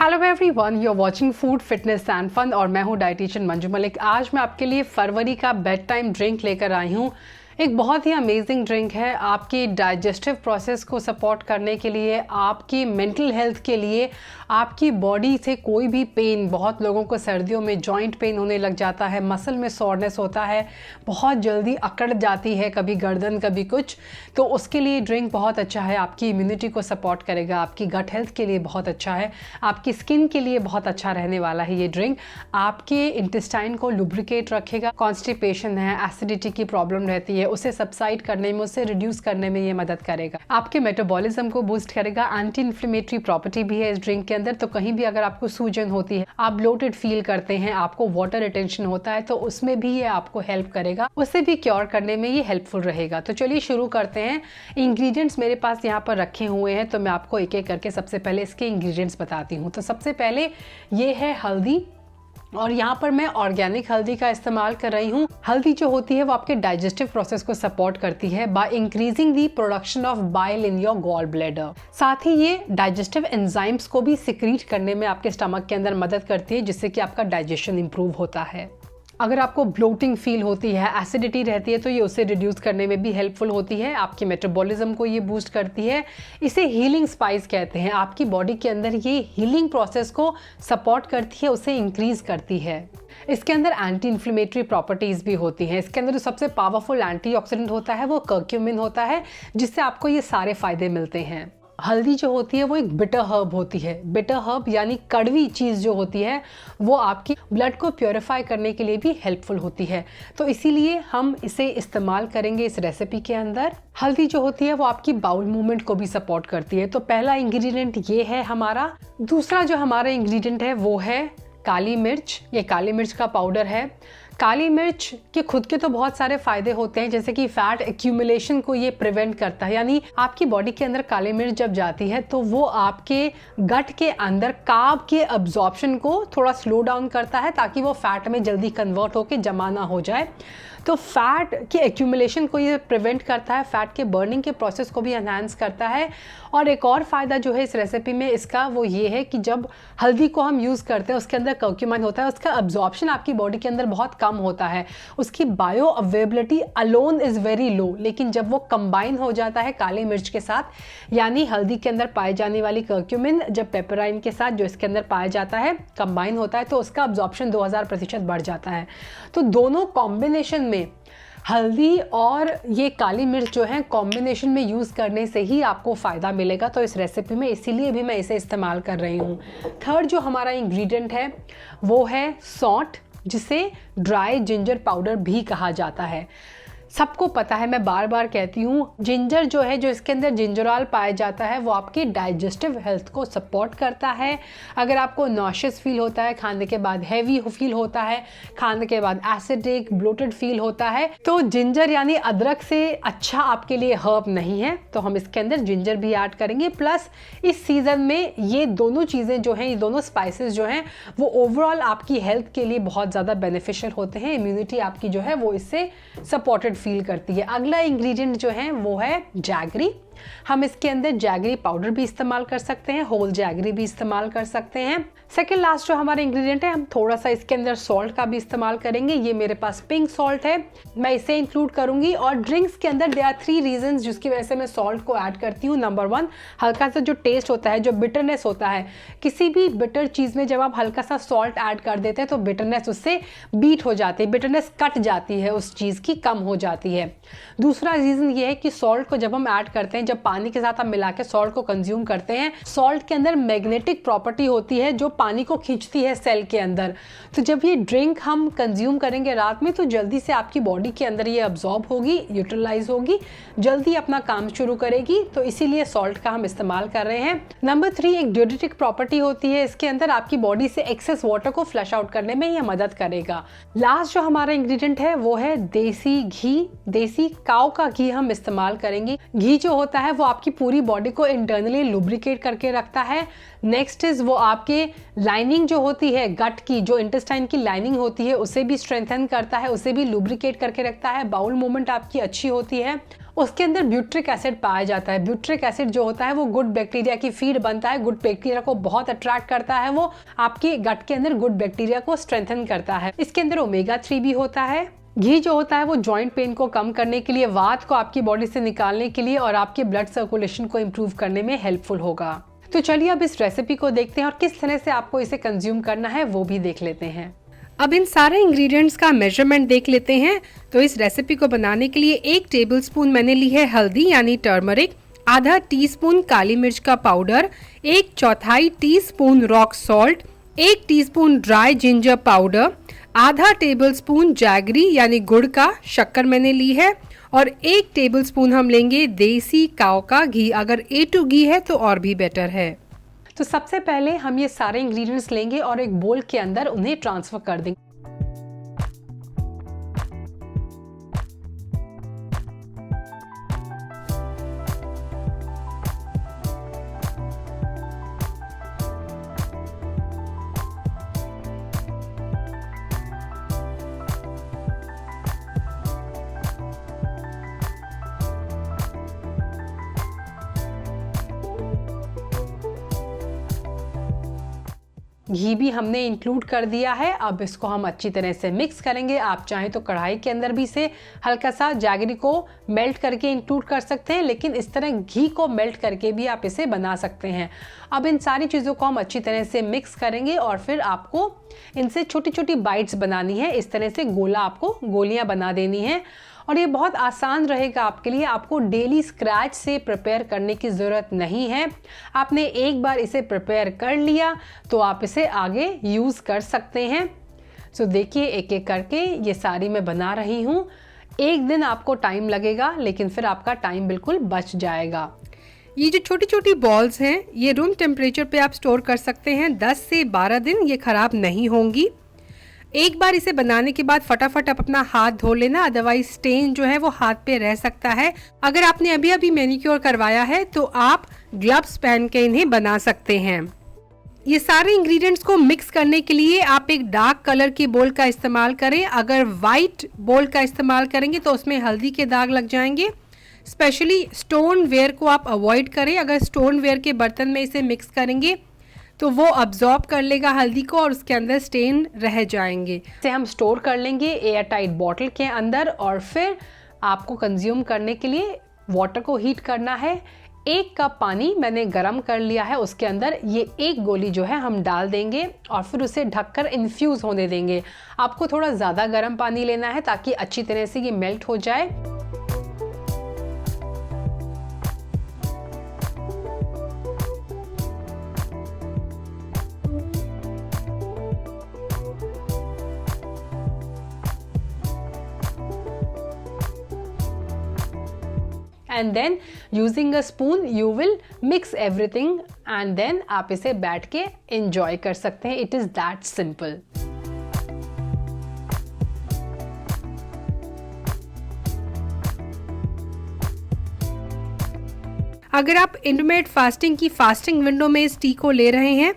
Hello everyone, you are watching food fitness and fun और मैं हूं डाइटिशियन मंजू मलिक। आज मैं आपके लिए फरवरी का बेड टाइम ड्रिंक लेकर आई हूं। एक बहुत ही अमेजिंग ड्रिंक है आपकी डाइजेस्टिव प्रोसेस को सपोर्ट करने के लिए, आपकी मेंटल हेल्थ के लिए, आपकी बॉडी से कोई भी पेन, बहुत लोगों को सर्दियों में जॉइंट पेन होने लग जाता है, मसल में सोरनेस होता है, बहुत जल्दी अकड़ जाती है, कभी गर्दन कभी कुछ, तो उसके लिए ड्रिंक बहुत अच्छा है। आपकी इम्यूनिटी को सपोर्ट करेगा, आपकी गट हेल्थ के लिए बहुत अच्छा है, आपकी स्किन के लिए बहुत अच्छा रहने वाला है ये ड्रिंक। आपके इंटेस्टाइन को लुब्रिकेट रखेगा, कॉन्स्टिपेशन है, एसिडिटी की प्रॉब्लम रहती है, उसे सबसाइड करने में, उसे रिड्यूस करने में ये मदद करेगा। आपके मेटाबॉलिज्म को बूस्ट करेगा, एंटी इन्फ्लेमेटरी प्रॉपर्टी भी है इस ड्रिंक के अंदर। तो कहीं भी अगर आपको सूजन होती है, आप ब्लोटेड फील करते हैं, आपको वाटर रिटेंशन होता है, तो उसमें भी ये आपको हेल्प करेगा, उसे भी क्योर करने में ये हेल्पफुल रहेगा। तो चलिए शुरू करते हैं। इंग्रेडिएंट्स मेरे पास यहाँ पर रखे हुए हैं, तो मैं आपको एक एक करके सबसे पहले इसके इंग्रेडिएंट्स बताती हूँ। तो सबसे पहले ये है हल्दी, और यहाँ पर मैं ऑर्गेनिक हल्दी का इस्तेमाल कर रही हूँ। हल्दी जो होती है वो आपके डाइजेस्टिव प्रोसेस को सपोर्ट करती है by increasing the production of bile in your gall bladder. साथ ही ये डाइजेस्टिव एंजाइम्स को भी सिक्रीट करने में आपके स्टमक के अंदर मदद करती है, जिससे कि आपका डाइजेशन इंप्रूव होता है। अगर आपको ब्लोटिंग फील होती है, एसिडिटी रहती है, तो ये उसे रिड्यूस करने में भी हेल्पफुल होती है। आपके मेटाबॉलिज्म को ये बूस्ट करती है। इसे हीलिंग स्पाइस कहते हैं। आपकी बॉडी के अंदर ये हीलिंग प्रोसेस को सपोर्ट करती है, उसे इंक्रीज करती है। इसके अंदर एंटी इन्फ्लेमेटरी प्रॉपर्टीज भी होती हैं। इसके अंदर जो सबसे पावरफुल एंटीऑक्सीडेंट होता है वो कर्क्यूमिन होता है, जिससे आपको ये सारे फायदे मिलते हैं। हल्दी जो होती है वो एक बिटर हर्ब होती है। बिटर हर्ब यानी कड़वी चीज़ जो होती है वो आपकी ब्लड को प्योरीफाई करने के लिए भी हेल्पफुल होती है, तो इसीलिए हम इसे इस्तेमाल करेंगे इस रेसिपी के अंदर। हल्दी जो होती है वो आपकी बाउल मूवमेंट को भी सपोर्ट करती है। तो पहला इंग्रेडिएंट ये है हमारा। दूसरा जो हमारा इंग्रेडिएंट है वो है काली मिर्च। ये काली मिर्च का पाउडर है। काली मिर्च के खुद के तो बहुत सारे फायदे होते हैं, जैसे कि फैट एक्यूमुलेशन को ये प्रिवेंट करता है। यानी आपकी बॉडी के अंदर काली मिर्च जब जाती है तो वो आपके गट के अंदर कार्ब के अब्जॉर्प्शन को थोड़ा स्लो डाउन करता है, ताकि वो फैट में जल्दी कन्वर्ट होकर जमा ना हो जाए। तो फैट के एक्यूमुलेशन को ये प्रिवेंट करता है, फैट के बर्निंग के प्रोसेस को भी एनहांस करता है। और एक और फ़ायदा जो है इस रेसिपी में इसका वो ये है कि जब हल्दी को हम यूज़ करते हैं उसके अंदर कर्क्यूमिन होता है, उसका अब्जॉर्प्शन आपकी बॉडी के अंदर बहुत कम होता है, उसकी bio availability alone is very low. लेकिन जब वो कंबाइन हो जाता है काली मिर्च के साथ, यानी हल्दी के अंदर पाए जाने वाली कर्क्यूमिन जब पेपराइन के साथ जो इसके अंदर पाया जाता है कंबाइन होता है, तो उसका अब्जॉर्प्शन 2000% बढ़ जाता है। तो दोनों कॉम्बिनेशन में, हल्दी और ये काली मिर्च जो है कॉम्बिनेशन में यूज़ करने से ही आपको फ़ायदा मिलेगा, तो इस रेसिपी में इसीलिए भी मैं इसे इस्तेमाल कर रही हूँ। थर्ड जो हमारा इंग्रेडिएंट है वो है सौंठ, जिसे ड्राई जिंजर पाउडर भी कहा जाता है। सबको पता है, मैं बार बार कहती हूँ, जिंजर जो है, जो इसके अंदर जिंजरॉल पाया जाता है, वो आपकी डाइजेस्टिव हेल्थ को सपोर्ट करता है। अगर आपको नॉशियस फील होता है, खाने के बाद हैवी फील होता है, खाने के बाद एसिडिक ब्लोटेड फील होता है, तो जिंजर यानी अदरक से अच्छा आपके लिए हर्ब नहीं है, तो हम इसके अंदर जिंजर भी ऐड करेंगे। प्लस इस सीज़न में ये दोनों चीज़ें जो हैं, ये दोनों स्पाइसेस जो हैं, वो ओवरऑल आपकी हेल्थ के लिए बहुत ज़्यादा बेनिफिशियल होते हैं। इम्यूनिटी आपकी जो है वो इससे सपोर्टेड फील करती है। अगला इंग्रेडिएंट जो है वो है जैगरी। हम इसके अंदर जैगरी पाउडर भी इस्तेमाल कर सकते हैं, होल जैगरी भी इस्तेमाल कर सकते हैं। सेकेंड लास्ट जो हमारा इंग्रेडिएंट है, हम थोड़ा सा इसके अंदर सॉल्ट का भी इस्तेमाल करेंगे। ये मेरे पास पिंक सॉल्ट है, मैं इसे इंक्लूड करूंगी। और ड्रिंक्स के अंदर देयर आर 3 रीजंस जिसकी वजह से मैं सॉल्ट को ऐड करती हूँ। नंबर 1, हल्का सा जो टेस्ट होता है, जो बिटरनेस होता है, किसी भी बिटर चीज़ में जब आप हल्का सा सॉल्ट ऐड कर देते हैं तो बिटरनेस उससे बीट हो जाती है, बिटरनेस कट जाती है, उस चीज़ की कम हो जाती है। दूसरा रीज़न ये है कि सॉल्ट को जब हम ऐड करते हैं, जब पानी के साथ हम मिला के सॉल्ट को कंज्यूम करते हैं, सॉल्ट के अंदर मैग्नेटिक प्रॉपर्टी होती है जो पानी को खींचती है सेल के अंदर। तो जब ये ड्रिंक हम कंज्यूम करेंगे रात में, तो जल्दी से आपकी बॉडी के अंदर ये अब्जॉर्ब होगी, यूटिलाइज होगी, जल्दी अपना काम शुरू करेगी, तो इसीलिए सॉल्ट का हम इस्तेमाल कर रहे हैं। नंबर 3, एक ड्यूरेटिक प्रॉपर्टी होती है इसके अंदर, आपकी बॉडी से एक्सेस वाटर को फ्लश आउट करने में यह मदद करेगा। लास्ट जो हमारा इंग्रेडिएंट है वो है देसी घी। देसी काऊ का घी हम इस्तेमाल करेंगे। घी जो होता होता है वो आपकी पूरी बॉडी को इंटरनली लुब्रिकेट करके रखता है। नेक्स्ट इज वो आपके लाइनिंग जो होती है गट की, जो इंटेस्टाइन की लाइनिंग होती है उसे भी स्ट्रेंथन करता है, उसे भी लुब्रिकेट करके रखता है। बाउल मूवमेंट आपकी अच्छी होती है। उसके अंदर ब्यूट्रिक एसिड पाया जाता है। ब्यूट्रिक एसिड जो होता है वो गुड बैक्टीरिया की फीड बनता है, गुड बैक्टीरिया को बहुत अट्रैक्ट करता है, वो आपके गट के अंदर गुड बैक्टीरिया को स्ट्रेंथन करता है। इसके अंदर ओमेगा 3 भी होता है। घी जो होता है वो जॉइंट पेन को कम करने के लिए, वात को आपकी बॉडी से निकालने के लिए और आपके ब्लड सर्कुलेशन को इम्प्रूव करने में हेल्पफुल होगा। तो चलिए अब इस रेसिपी को देखते हैं और किस तरह से आपको इसे कंज्यूम करना है वो भी देख लेते हैं। अब इन सारे इंग्रेडिएंट्स का मेजरमेंट देख लेते हैं। तो इस रेसिपी को बनाने के लिए 1 टेबलस्पून मैंने ली है हल्दी यानी टर्मरिक, आधा टीस्पून काली मिर्च का powder, 1/4 teaspoon rock salt, 1 teaspoon dry ginger powder, आधा टेबलस्पून जैगरी यानी गुड़ का शक्कर मैंने ली है और 1 टेबलस्पून हम लेंगे देसी काऊ का घी। अगर A2 घी है तो और भी बेटर है। तो सबसे पहले हम ये सारे इंग्रेडिएंट्स लेंगे और एक बोल के अंदर उन्हें ट्रांसफर कर देंगे। घी भी हमने इंक्लूड कर दिया है। अब इसको हम अच्छी तरह से मिक्स करेंगे। आप चाहें तो कढ़ाई के अंदर भी से हल्का सा जैगरी को मेल्ट करके इंक्लूड कर सकते हैं, लेकिन इस तरह घी को मेल्ट करके भी आप इसे बना सकते हैं। अब इन सारी चीज़ों को हम अच्छी तरह से मिक्स करेंगे और फिर आपको इनसे छोटी छोटी बाइट्स बनानी है। इस तरह से गोला आपको गोलियां बना देनी है और ये बहुत आसान रहेगा आपके लिए। आपको डेली स्क्रैच से प्रिपेयर करने की ज़रूरत नहीं है। आपने एक बार इसे प्रिपेयर कर लिया तो आप इसे आगे यूज़ कर सकते हैं। सो देखिए एक एक करके ये सारी मैं बना रही हूँ। एक दिन आपको टाइम लगेगा लेकिन फिर आपका टाइम बिल्कुल बच जाएगा। ये जो छोटी छोटी बॉल्स हैं ये रूम टेम्परेचर पे आप स्टोर कर सकते हैं। 10 से 12 दिन ये ख़राब नहीं होंगी। एक बार इसे बनाने के बाद फटाफट आप अपना हाथ धो लेना, अदरवाइज स्टेन जो है वो हाथ पे रह सकता है। अगर आपने अभी अभी मैनिक्योर करवाया है तो आप ग्लव्स पहन के इन्हें बना सकते हैं। ये सारे इंग्रेडिएंट्स को मिक्स करने के लिए आप एक डार्क कलर की बोल का इस्तेमाल करें। अगर वाइट बोल का इस्तेमाल करेंगे तो उसमें हल्दी के दाग लग जाएंगे। स्पेशली स्टोन वेयर को आप अवॉइड करें। अगर स्टोन वेयर के बर्तन में इसे मिक्स करेंगे तो वो अब्जॉर्ब कर लेगा हल्दी को और उसके अंदर स्टेन रह जाएंगे। इसे हम स्टोर कर लेंगे एयर टाइट बॉटल के अंदर और फिर आपको कंज्यूम करने के लिए वाटर को हीट करना है। 1 कप पानी मैंने गरम कर लिया है, उसके अंदर ये 1 गोली जो है हम डाल देंगे और फिर उसे ढककर इन्फ्यूज़ होने देंगे। आपको थोड़ा ज़्यादा गर्म पानी लेना है ताकि अच्छी तरह से ये मेल्ट हो जाए। And then using a spoon you will mix everything and then आप इसे बैठ के enjoy कर सकते हैं। It is that simple. अगर आप इंटरमिटेंट फास्टिंग की फास्टिंग विंडो में इस टी को ले रहे हैं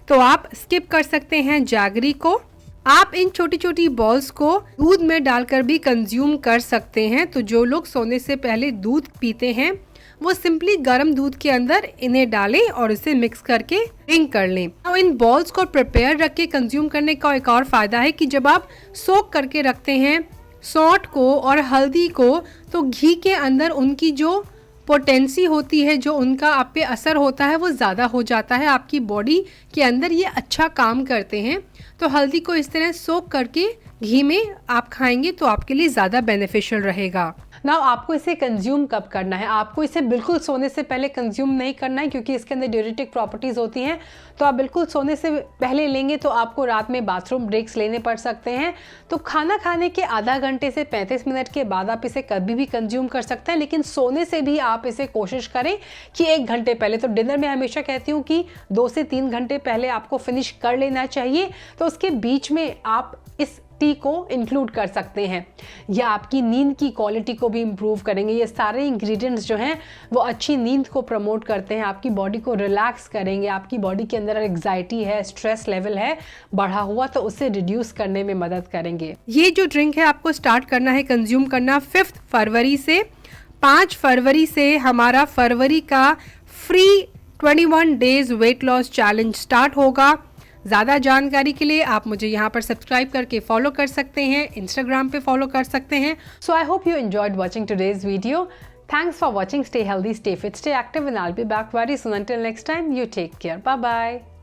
तो आप स्किप कर सकते हैं जैगरी को। आप इन छोटी छोटी बॉल्स को दूध में डालकर भी कंज्यूम कर सकते हैं। तो जो लोग सोने से पहले दूध पीते हैं वो सिंपली गर्म दूध के अंदर इन्हें डालें और इसे मिक्स करके ड्रिंक कर लें। तो इन बॉल्स को प्रिपेयर रख के कंज्यूम करने का एक और फायदा है कि जब आप सोक करके रखते हैं सौंठ को और हल्दी को तो घी के अंदर उनकी जो पोटेंसी होती है, जो उनका आप पे असर होता है वो ज़्यादा हो जाता है। आपकी बॉडी के अंदर ये अच्छा काम करते हैं। तो हल्दी को इस तरह सोक करके घी में आप खाएंगे तो आपके लिए ज़्यादा बेनिफिशियल रहेगा। नाउ आपको इसे कंज्यूम कब करना है? आपको इसे बिल्कुल सोने से पहले कंज्यूम नहीं करना है क्योंकि इसके अंदर ड्यूरेटिक प्रॉपर्टीज़ होती हैं। तो आप बिल्कुल सोने से पहले लेंगे तो आपको रात में बाथरूम ब्रेक्स लेने पड़ सकते हैं। तो खाना खाने के आधा घंटे से 35 मिनट के बाद आप इसे कभी भी कंज्यूम कर सकते हैं, लेकिन सोने से भी आप इसे कोशिश करें कि 1 घंटे पहले। तो डिनर में हमेशा कहती हूँ कि 2 से 3 घंटे पहले आपको फिनिश कर लेना चाहिए। तो उसके बीच में आप इस टी को इंक्लूड कर सकते हैं। या आपकी नींद की क्वालिटी को भी इम्प्रूव करेंगे। ये सारे इंग्रेडिएंट्स जो हैं वो अच्छी नींद को प्रमोट करते हैं, आपकी बॉडी को रिलैक्स करेंगे, आपकी बॉडी के अंदर एग्जाइटी है, स्ट्रेस लेवल है बढ़ा हुआ, तो उसे रिड्यूस करने में मदद करेंगे। ये जो ड्रिंक है आपको स्टार्ट करना है, कंज्यूम करना 5 फरवरी से। 5 फरवरी से हमारा फरवरी का free 21 days weight loss challenge start होगा। ज़्यादा जानकारी के लिए आप मुझे यहाँ पर सब्सक्राइब करके फॉलो कर सकते हैं, इंस्टाग्राम पे फॉलो कर सकते हैं। So I hope you enjoyed watching today's video. Thanks for watching. Stay healthy, stay fit, stay active, and I'll be back very soon. Until next time, you take care. Bye bye.